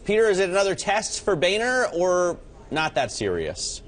Peter, is it another test for Boehner or not that serious?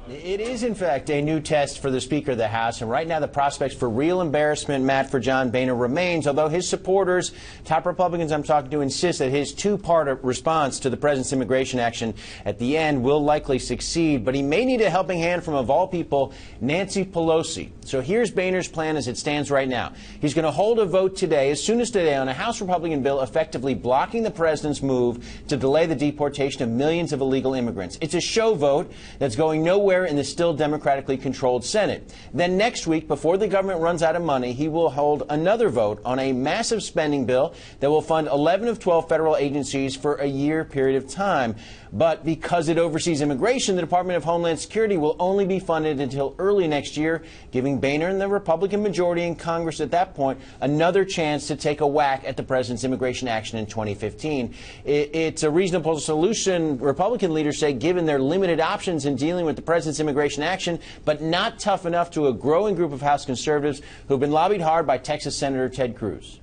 It is, in fact, a new test for the Speaker of the House, and right now the prospects for real embarrassment, Matt, for John Boehner remains, although his supporters, top Republicans I'm talking to, insist that his two-part response to the president's immigration action at the end will likely succeed, but he may need a helping hand from, of all people, Nancy Pelosi. So here's Boehner's plan as it stands right now. He's going to hold a vote today, as soon as today, on a House Republican bill effectively blocking the president's move to delay the deportation of millions of illegal immigrants. It's a show vote that's going nowhere in the still democratically controlled Senate. Then next week, before the government runs out of money, he will hold another vote on a massive spending bill that will fund 11 of 12 federal agencies for a year period of time. But because it oversees immigration, the Department of Homeland Security will only be funded until early next year, giving Boehner and the Republican majority in Congress at that point another chance to take a whack at the president's immigration action in 2015. It's a reasonable solution, Republican leaders say, given their limited options in dealing with the president's immigration action, but not tough enough to a growing group of House conservatives who've been lobbied hard by Texas Senator Ted Cruz.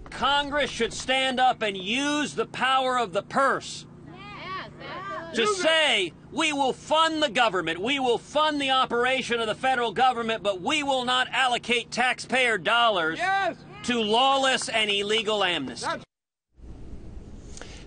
Congress should stand up and use the power of the purse to say, we will fund the government, we will fund the operation of the federal government, but we will not allocate taxpayer dollars to lawless and illegal amnesty.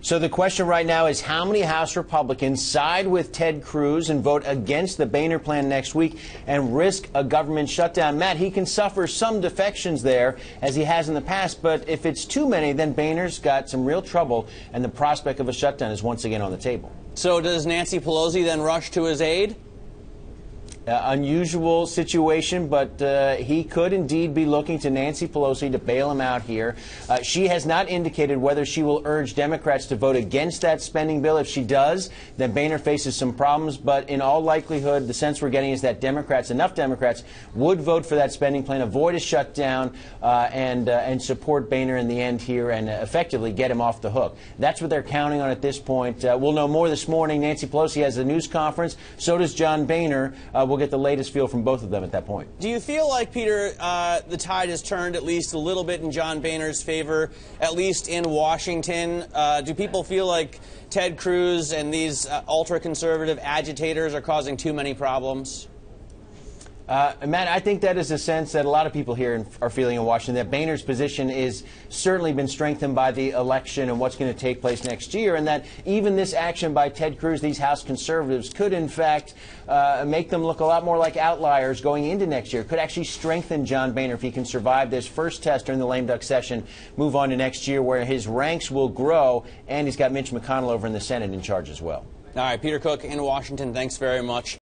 So the question right now is how many House Republicans side with Ted Cruz and vote against the Boehner plan next week and risk a government shutdown? Matt, he can suffer some defections there, as he has in the past, but if it's too many, then Boehner's got some real trouble, and the prospect of a shutdown is once again on the table. So does Nancy Pelosi then rush to his aid? Unusual situation, but he could indeed be looking to Nancy Pelosi to bail him out here. She has not indicated whether she will urge Democrats to vote against that spending bill. If she does, then Boehner faces some problems. But in all likelihood, the sense we're getting is that enough Democrats, would vote for that spending plan, avoid a shutdown, and support Boehner in the end here and effectively get him off the hook. That's what they're counting on at this point. We'll know more this morning. Nancy Pelosi has a news conference. So does John Boehner. We'll get the latest feel from both of them at that point. Do you feel like, Peter, the tide has turned at least a little bit in John Boehner's favor, at least in Washington? Do people feel like Ted Cruz and these ultra-conservative agitators are causing too many problems? Matt, I think that is a sense that a lot of people here are feeling in Washington, that Boehner's position is certainly been strengthened by the election and what's going to take place next year, and that even this action by Ted Cruz, these House conservatives, could in fact make them look a lot more like outliers going into next year. Could actually strengthen John Boehner if he can survive this first test during the lame duck session, move on to next year where his ranks will grow, and he's got Mitch McConnell over in the Senate in charge as well. All right, Peter Cook in Washington, thanks very much.